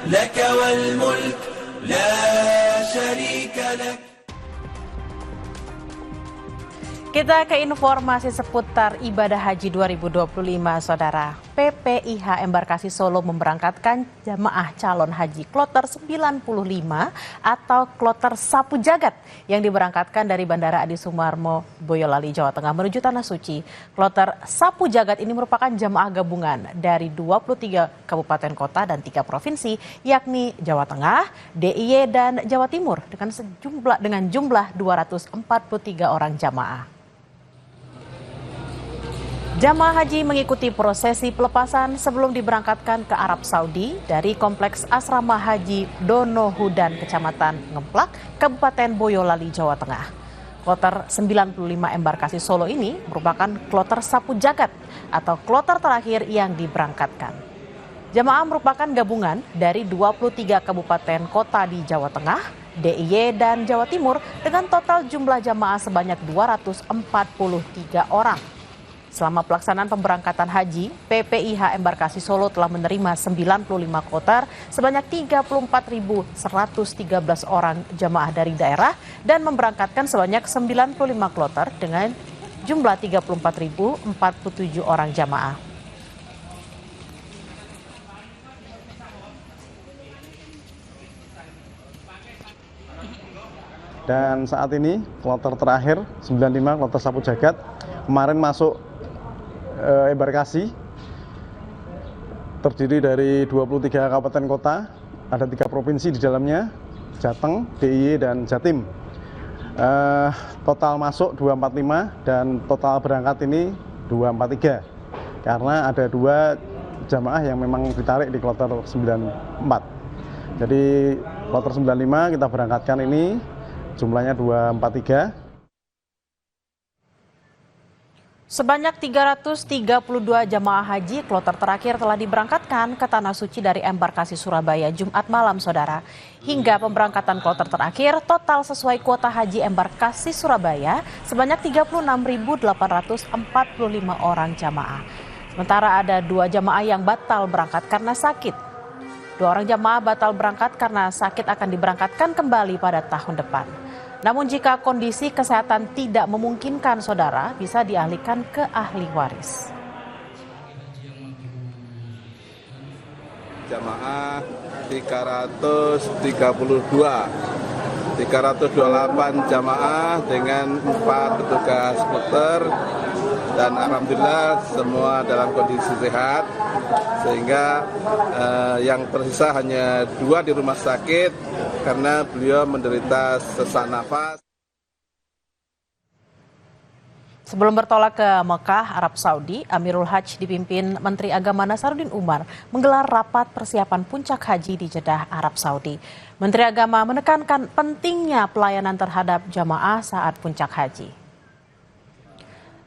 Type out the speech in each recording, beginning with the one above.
لك والملك لا شريك لك. Kita ke informasi seputar ibadah haji 2025, Saudara. PPIH Embarkasi Solo memberangkatkan jamaah calon haji kloter 95 atau kloter Sapu Jagat yang diberangkatkan dari Bandara Adi Sumarmo, Boyolali, Jawa Tengah menuju Tanah Suci. Kloter Sapu Jagat ini merupakan jamaah gabungan dari 23 kabupaten kota dan 3 provinsi, yakni Jawa Tengah, DIY, dan Jawa Timur dengan jumlah 243 orang jamaah. Jamaah haji mengikuti prosesi pelepasan sebelum diberangkatkan ke Arab Saudi dari Kompleks Asrama Haji Dono Hudan, Kecamatan Ngemplak, Kabupaten Boyolali, Jawa Tengah. Kloter 95 Embarkasi Solo ini merupakan kloter Sapu Jagat atau kloter terakhir yang diberangkatkan. Jamaah merupakan gabungan dari 23 kabupaten kota di Jawa Tengah, DIY, dan Jawa Timur dengan total jumlah jamaah sebanyak 243 orang. Selama pelaksanaan pemberangkatan haji, PPIH Embarkasi Solo telah menerima 95 kloter sebanyak 34.113 orang jamaah dari daerah dan memberangkatkan sebanyak 95 kloter dengan jumlah 34.047 orang jamaah. Dan saat ini kloter terakhir 95 kloter Sapu Jagat kemarin masuk embarkasi, terdiri dari 23 kabupaten kota, ada 3 provinsi di dalamnya, Jateng, DIY, dan Jatim. Total masuk 245 dan total berangkat ini 243, karena ada 2 jamaah yang memang ditarik di kloter 94. Jadi kloter 95 kita berangkatkan ini jumlahnya 243. Sebanyak 332 jamaah haji kloter terakhir telah diberangkatkan ke Tanah Suci dari Embarkasi Surabaya Jumat malam, Saudara. Hingga pemberangkatan kloter terakhir, total sesuai kuota haji Embarkasi Surabaya sebanyak 36.845 orang jamaah. Sementara ada 2 jamaah yang batal berangkat karena sakit. 2 orang jamaah batal berangkat karena sakit akan diberangkatkan kembali pada tahun depan. Namun jika kondisi kesehatan tidak memungkinkan, Saudara, bisa dialihkan ke ahli waris. Jamaah 332, 328 jamaah dengan 4 petugas kloter, dan alhamdulillah semua dalam kondisi sehat, sehingga yang tersisa hanya 2 di rumah sakit karena beliau menderita sesak nafas. Sebelum bertolak ke Mekah, Arab Saudi, Amirul Hajj dipimpin Menteri Agama Nasaruddin Umar menggelar rapat persiapan puncak haji di Jeddah, Arab Saudi. Menteri Agama menekankan pentingnya pelayanan terhadap jamaah saat puncak haji.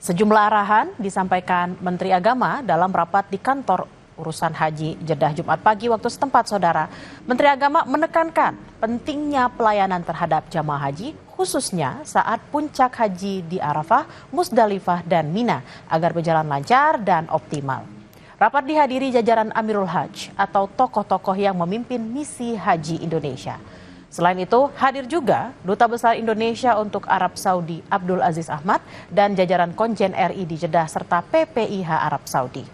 Sejumlah arahan disampaikan Menteri Agama dalam rapat di kantor urusan haji Jeddah Jumat pagi waktu setempat, Saudara. Menteri Agama menekankan pentingnya pelayanan terhadap jamaah haji khususnya saat puncak haji di Arafah, Musdalifah, dan Mina agar berjalan lancar dan optimal. Rapat dihadiri jajaran Amirul Hajj atau tokoh-tokoh yang memimpin misi haji Indonesia. Selain itu, hadir juga Duta Besar Indonesia untuk Arab Saudi Abdul Aziz Ahmad dan jajaran Konjen RI di Jeddah serta PPIH Arab Saudi.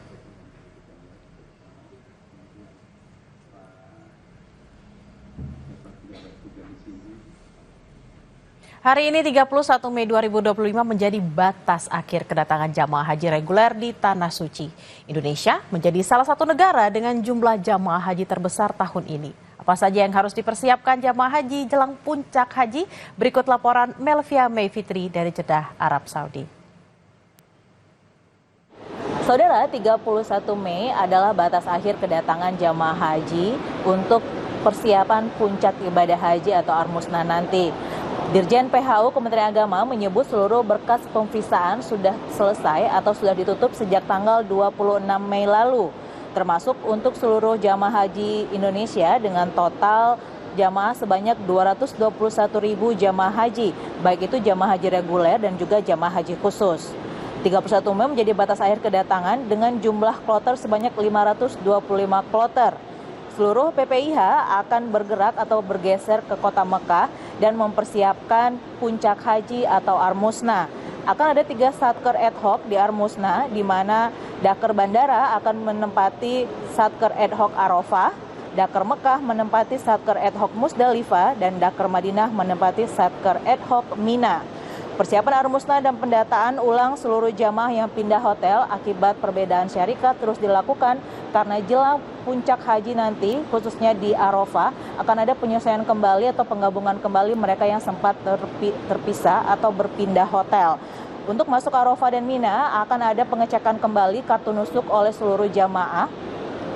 Hari ini 31 Mei 2025 menjadi batas akhir kedatangan jamaah haji reguler di Tanah Suci. Indonesia menjadi salah satu negara dengan jumlah jamaah haji terbesar tahun ini. Apa saja yang harus dipersiapkan jamaah haji jelang puncak haji? Berikut laporan Melvia May Fitri dari Jeddah, Arab Saudi. Saudara, 31 Mei adalah batas akhir kedatangan jamaah haji untuk persiapan puncak ibadah haji atau Armusna nanti. Dirjen PHU Kementerian Agama menyebut seluruh berkas pemvisaan sudah selesai atau sudah ditutup sejak tanggal 26 Mei lalu, termasuk untuk seluruh jamaah haji Indonesia dengan total jamaah sebanyak 221.000 jamaah haji, baik itu jamaah haji reguler dan juga jamaah haji khusus. 31 Mei menjadi batas akhir kedatangan dengan jumlah kloter sebanyak 525 kloter. Seluruh PPIH akan bergerak atau bergeser ke kota Mekah dan mempersiapkan puncak haji atau Armusna. Akan ada 3 satker ad hoc di Armusna, di mana Daker Bandara akan menempati satker ad hoc Arafah, Daker Mekah menempati satker ad hoc Musdalifah, dan Daker Madinah menempati satker ad hoc Mina. Persiapan Armusna dan pendataan ulang seluruh jamaah yang pindah hotel akibat perbedaan syarikat terus dilakukan karena jelang puncak haji nanti, khususnya di Arafah, akan ada penyesuaian kembali atau penggabungan kembali mereka yang sempat terpisah atau berpindah hotel. Untuk masuk Arafah dan Mina akan ada pengecekan kembali kartu nusuk oleh seluruh jamaah.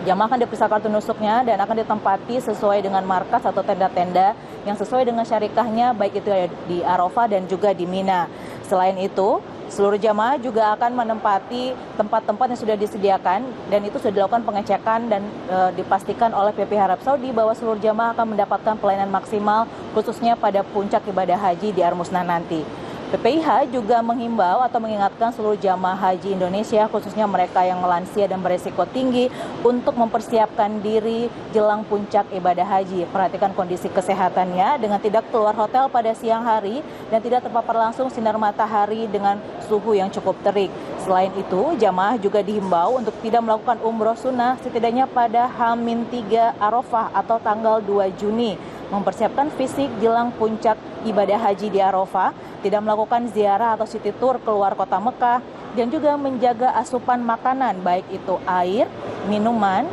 Jamaah akan diperiksa kartu nusuknya dan akan ditempati sesuai dengan markas atau tenda-tenda yang sesuai dengan syarikahnya, baik itu di Arafah dan juga di Mina. Selain itu, seluruh jamaah juga akan menempati tempat-tempat yang sudah disediakan dan itu sudah dilakukan pengecekan dan dipastikan oleh PPIH Arab Saudi bahwa seluruh jamaah akan mendapatkan pelayanan maksimal khususnya pada puncak ibadah haji di Armusna nanti. PPIH juga menghimbau atau mengingatkan seluruh jamaah haji Indonesia, khususnya mereka yang lansia dan beresiko tinggi, untuk mempersiapkan diri jelang puncak ibadah haji. Perhatikan kondisi kesehatannya dengan tidak keluar hotel pada siang hari dan tidak terpapar langsung sinar matahari dengan suhu yang cukup terik. Selain itu, jamaah juga dihimbau untuk tidak melakukan umroh sunnah setidaknya pada H-3 Arafah atau tanggal 2 Juni. Mempersiapkan fisik jelang puncak ibadah haji di Arafah, tidak melakukan ziarah atau city tour keluar kota Mekah, dan juga menjaga asupan makanan baik itu air, minuman,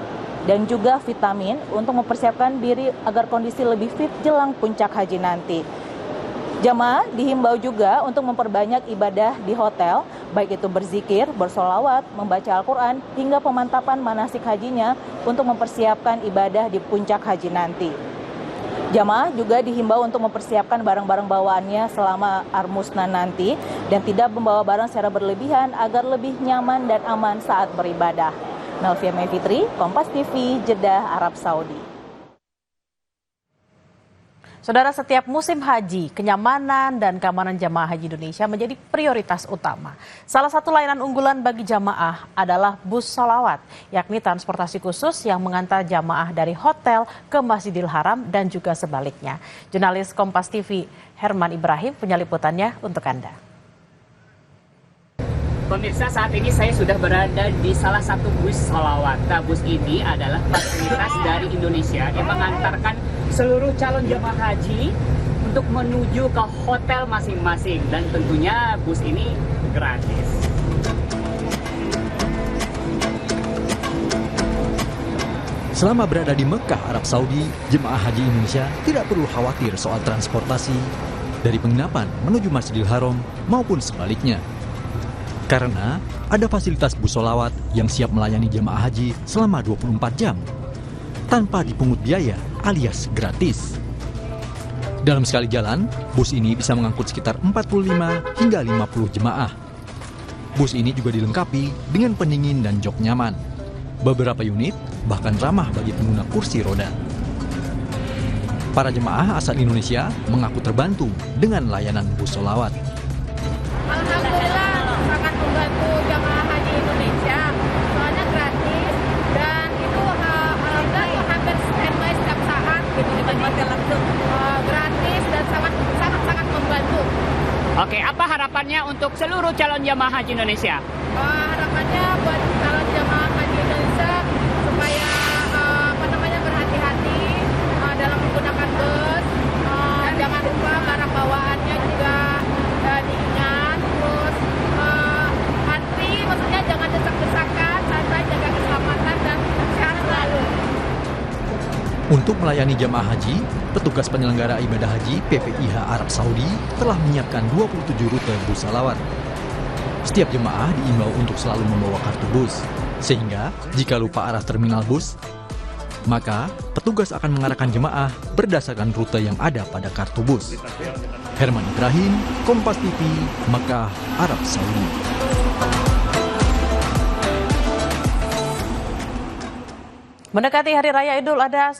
dan juga vitamin untuk mempersiapkan diri agar kondisi lebih fit jelang puncak haji nanti. Jamaah dihimbau juga untuk memperbanyak ibadah di hotel, baik itu berzikir, bersolawat, membaca Al-Quran, hingga pemantapan manasik hajinya untuk mempersiapkan ibadah di puncak haji nanti. Jamaah juga dihimbau untuk mempersiapkan barang-barang bawaannya selama Armusna nanti dan tidak membawa barang secara berlebihan agar lebih nyaman dan aman saat beribadah. Melvia Mevitri, Kompas TV, Jeddah, Arab Saudi. Saudara, setiap musim haji, kenyamanan dan keamanan jamaah haji Indonesia menjadi prioritas utama. Salah satu layanan unggulan bagi jamaah adalah bus sholawat, yakni transportasi khusus yang mengantar jamaah dari hotel ke Masjidil Haram dan juga sebaliknya. Jurnalis Kompas TV Herman Ibrahim punya liputannya untuk Anda. Pemirsa, saat ini saya sudah berada di salah satu bus sholawat. Nah, bus ini adalah fasilitas dari Indonesia yang mengantarkan seluruh calon jemaah haji untuk menuju ke hotel masing-masing. Dan tentunya bus ini gratis. Selama berada di Mekah, Arab Saudi, jemaah haji Indonesia tidak perlu khawatir soal transportasi dari penginapan menuju Masjidil Haram maupun sebaliknya. Karena ada fasilitas bus sholawat yang siap melayani jemaah haji selama 24 jam tanpa dipungut biaya alias gratis. Dalam sekali jalan, bus ini bisa mengangkut sekitar 45 hingga 50 jemaah. Bus ini juga dilengkapi dengan pendingin dan jok nyaman. Beberapa unit bahkan ramah bagi pengguna kursi roda. Para jemaah asal Indonesia mengaku terbantu dengan layanan bus sholawat. Alhamdulillah sangat membantu jamaah haji Indonesia, soalnya gratis dan itu hampir standby setiap saat gitu, jadi langsung gratis dan sangat membantu. Oke, apa harapannya untuk seluruh calon jamaah haji Indonesia? Harapannya buat calon jamaah haji Indonesia supaya berhati-hati dalam menggunakan bus, jangan lupa barang bawaannya juga diingat, terus antri, maksudnya jangan desak-desakan, santai, jaga keselamatan dan sehat selalu. Untuk melayani jamaah haji, petugas penyelenggara ibadah haji PPIH Arab Saudi telah menyiapkan 27 rute bus sholawat. Setiap jemaah diimbau untuk selalu membawa kartu bus, sehingga jika lupa arah terminal bus, maka petugas akan mengarahkan jemaah berdasarkan rute yang ada pada kartu bus. Herman Ibrahim, Kompas TV, Mekah, Arab Saudi. Mendekati Hari Raya Idul Adha